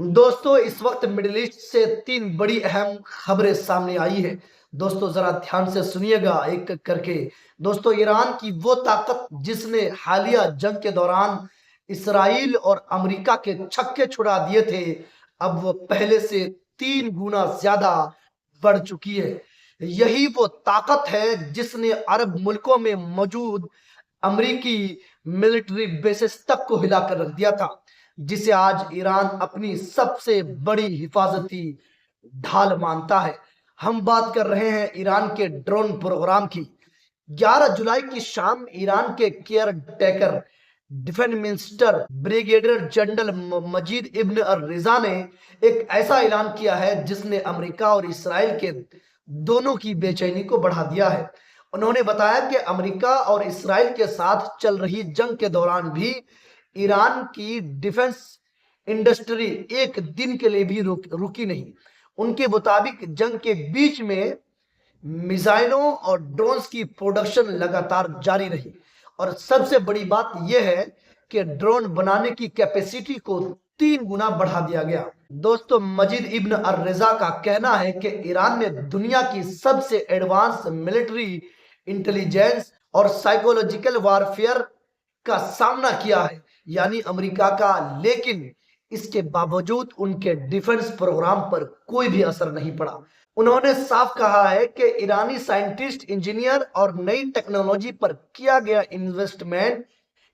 दोस्तों इस वक्त मिडिल ईस्ट से तीन बड़ी अहम खबरें सामने आई है। दोस्तों जरा ध्यान से सुनिएगा एक एक करके। दोस्तों ईरान की वो ताकत जिसने हालिया जंग के दौरान इसराइल और अमेरिका के छक्के छुड़ा दिए थे, अब वो पहले से 3 गुना ज्यादा बढ़ चुकी है। यही वो ताकत है जिसने अरब मुल्कों में मौजूद अमेरिकी मिलिट्री बेसिस तक को हिलाकर रख दिया था, जिसे आज ईरान अपनी सबसे बड़ी हिफाजती ढाल मानता है। हम बात कर रहे हैं ईरान के ड्रोन प्रोग्राम की। 11 जुलाई की शाम ईरान के caretaker defence minister brigadier general Majid ibn ar Reza ने एक ऐसा ऐलान किया है जिसने अमेरिका और इसराइल के दोनों की बेचैनी को बढ़ा दिया है। उन्होंने बताया कि अमेरिका और इसराइल के साथ चल रही जंग के दौरान भी ईरान की डिफेंस इंडस्ट्री एक दिन के लिए भी रुकी नहीं। उनके मुताबिक जंग के बीच में मिसाइलों और ड्रोन्स की प्रोडक्शन लगातार जारी रही, और सबसे बड़ी बात यह है कि ड्रोन बनाने की कैपेसिटी को 3 गुना बढ़ा दिया गया। दोस्तों मजीद इब्न अर रिजा का कहना है कि ईरान ने दुनिया की सबसे एडवांस मिलिट्री इंटेलिजेंस और साइकोलॉजिकल वारफेयर का सामना किया है, यानी अमेरिका का, लेकिन इसके बावजूद उनके डिफेंस प्रोग्राम पर कोई भी असर नहीं पड़ा। उन्होंने साफ कहा है कि ईरानी साइंटिस्ट, इंजीनियर और नई टेक्नोलॉजी पर किया गया इन्वेस्टमेंट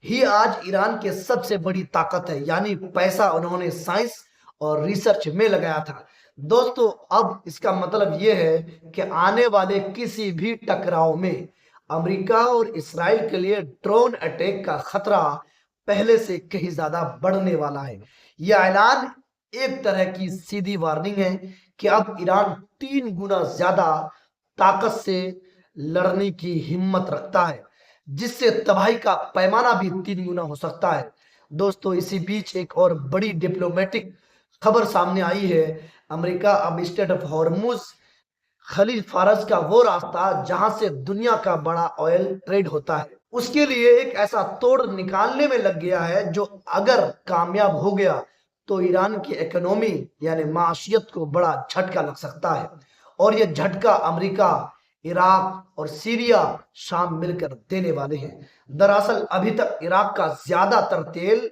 ही आज ईरान की सबसे बड़ी ताकत है, यानी पैसा उन्होंने साइंस और रिसर्च में लगाया था। दोस्तों अब इसका मतलब यह है कि आने वाले किसी भी टकराव में अमेरिका और इसराइल के लिए ड्रोन अटैक का खतरा पहले से कहीं ज्यादा बढ़ने वाला है। यह ऐलान एक तरह की सीधी वार्निंग है कि अब ईरान 3 गुना ज्यादा ताकत से लड़ने की हिम्मत रखता है, जिससे तबाही का पैमाना भी 3 गुना हो सकता है। दोस्तों इसी बीच एक और बड़ी डिप्लोमेटिक खबर सामने आई है। अमेरिका अब स्ट्रेट ऑफ हॉर्मुज, खलीज फारस का वो रास्ता जहां से दुनिया का बड़ा ऑयल ट्रेड होता है, उसके लिए एक ऐसा तोड़ निकालने में लग गया है जो अगर कामयाब हो गया तो ईरान की इकोनॉमी यानी माशियत को बड़ा झटका लग सकता है। और यह झटका अमेरिका, इराक और सीरिया, शाम मिलकर देने वाले हैं। दरअसल अभी तक इराक का ज्यादातर तेल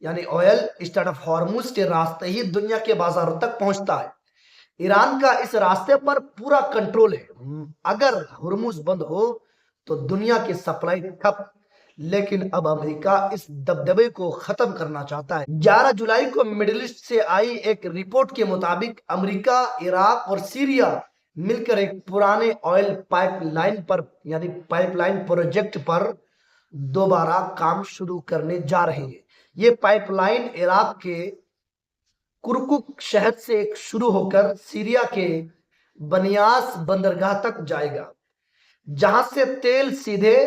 यानी ऑयल स्ट्रेट ऑफ हॉर्मुज के रास्ते ही दुनिया के बाजारों तक पहुंचता है। ईरान का इस रास्ते पर पूरा कंट्रोल है। अगर हुर्मुज बंद हो तो दुनिया की सप्लाई ठप, लेकिन अब अमेरिका इस दबदबे को खत्म करना चाहता है। 11 जुलाई को मिडिल ईस्ट से आई एक रिपोर्ट के मुताबिक अमेरिका, इराक और सीरिया मिलकर एक पुराने ऑयल पाइपलाइन पर यानी पाइपलाइन प्रोजेक्ट पर दोबारा काम शुरू करने जा रहे हैं। ये पाइपलाइन इराक के कुरकुक शहर से शुरू होकर सीरिया के बनियास बंदरगाह तक जाएगा, जहां से तेल सीधे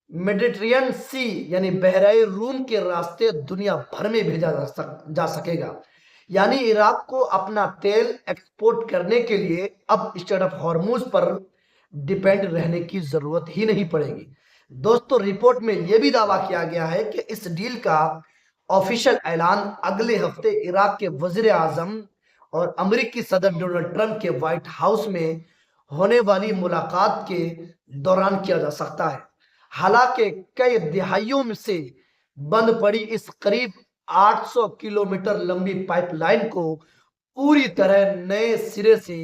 मेडिटेरियन सी यानी बहराए रूम के रास्ते दुनिया भर में भेजा जा सकेगा। यानी इराक को अपना तेल एक्सपोर्ट करने के लिए अब स्ट्रेट ऑफ हॉर्मुज पर डिपेंड रहने की जरूरत ही नहीं पड़ेगी। दोस्तों रिपोर्ट में यह भी दावा किया गया है कि इस डील का ऑफिशियल ऐलान अगले हफ्ते इराक के वजीर आजम और अमेरिकी सदर डोनाल्ड ट्रंप के व्हाइट हाउस में होने वाली मुलाकात के दौरान किया जा सकता है। हालांकि कई दिहाइयों से बंद पड़ी इस करीब 800 किलोमीटर लंबी पाइपलाइन को पूरी तरह नए सिरे से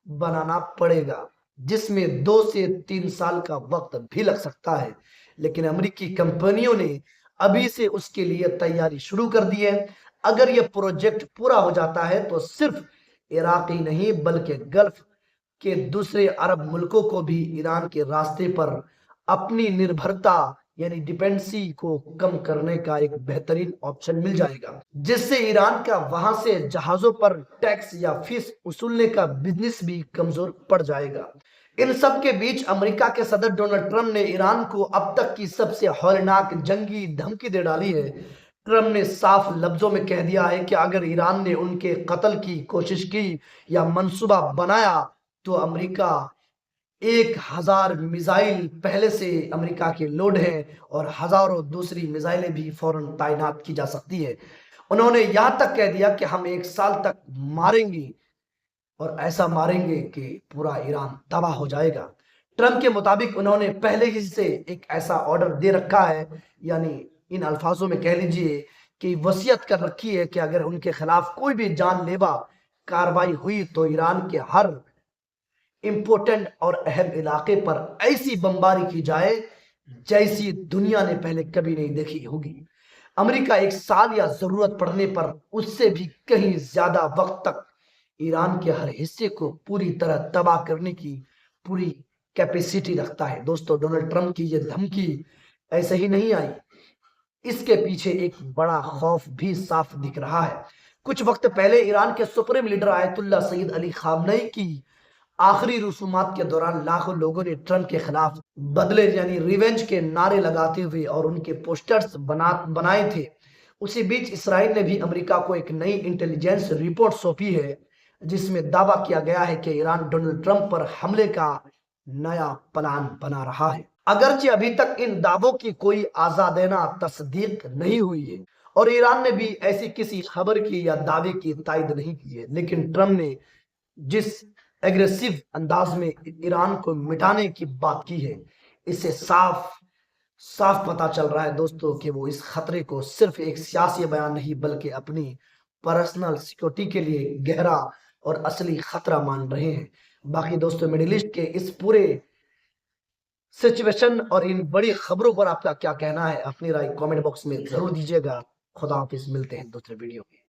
बनाना पड़ेगा, जिसमें 2 से 3 साल का वक्त भी लग सकता है। लेकिन अमेरिकी कंपनियों ने अभी से उसके लिए तैयारी शुरू कर दी है। अगर यह प्रोजेक्ट पूरा हो जाता है तो सिर्फ इराक ही नहीं बल्कि गल्फ के दूसरे अरब मुल्कों को भी ईरान के रास्ते पर अपनी निर्भरता यानी डिपेंडेंसी को कम करने का एक बेहतरीन ऑप्शन मिल जाएगा, जिससे ईरान का वहां से जहाजों पर टैक्स या फीस वसूलने का बिजनेस भी कमजोर पड़ जाएगा। इन सब के बीच अमेरिका के सदर डोनाल्ड ट्रंप ने ईरान को अब तक की सबसे हौलनाक जंगी धमकी दे डाली है। ट्रंप ने साफ लफ्जों में कह दिया है कि अगर ईरान ने उनके कत्ल की कोशिश की या मंसूबा बनाया तो अमेरिका 1000 मिसाइल पहले से अमेरिका के लोड है और हजारों दूसरी मिसाइलें भी फौरन तैनात की जा सकती है। انہوں نے یہاں تک کہہ دیا کہ ہم 1 سال تک ماریں گے اور ایسا ماریں گے کہ پورا ایران تباہ ہو جائے گا۔ ٹرمپ کے مطابق انہوں نے پہلے ہی سے ایک ایسا آرڈر دے رکھا ہے، یعنی ان الفاظوں میں کہہ لیجئے کہ وصیت کر رکھی ہے کہ اگر ان کے خلاف کوئی بھی جان لیوا کاروائی ہوئی تو ایران کے ہر امپورٹنٹ اور اہم علاقے پر ایسی بمباری کی جائے جیسی دنیا نے پہلے کبھی نہیں دیکھی ہوگی۔ امریکہ 1 سال یا ضرورت پڑنے پر اس سے بھی کہیں زیادہ وقت تک ایران کے ہر حصے کو پوری طرح تباہ کرنے کی پوری کیپیسٹی رکھتا ہے۔ دوستو، ڈونلڈ ٹرمپ کی یہ دھمکی ایسے ہی نہیں آئی، اس کے پیچھے ایک بڑا خوف بھی صاف دکھ رہا ہے۔ کچھ وقت پہلے ایران کے سپریم لیڈر آیت اللہ سید علی خامنئی کی آخری رسومات کے دوران لاکھوں لوگوں نے ٹرمپ کے خلاف بدلے یعنی ریونج کے نعرے لگاتے ہوئے اور ان کے پوسٹرز بنائے تھے۔ اسی بیچ اسرائیل نے بھی امریکہ کو ایک نئی انٹیلیجنس رپورٹ سونپی ہے جس میں دعویٰ کیا گیا ہے کہ ایران ڈونلڈ ٹرمپ پر حملے کا نیا پلان بنا رہا ہے۔ اگرچہ ابھی تک ان دعووں کی کوئی آزادانہ تصدیق نہیں ہوئی ہے اور ایران نے بھی ایسی کسی خبر کی یا دعوے کی تائید نہیں کی ہے، لیکن ٹرمپ نے جس ایگریسو انداز میں ایران کو مٹانے کی بات کی ہے، اس سے صاف پتا چل رہا ہے دوستو کہ وہ اس خطرے کو صرف ایک سیاسی بیان نہیں بلکہ اپنی پرسنل سیکورٹی کے لیے گہرا اور اصلی خطرہ مان رہے ہیں۔ باقی دوستو، میڈل ایسٹ کے اس پورے سچویشن اور ان بڑی خبروں پر آپ کا کیا کہنا ہے؟ اپنی رائے کامنٹ باکس میں ضرور دیجیے گا۔ خدا حافظ، ملتے ہیں دوسرے ویڈیو میں۔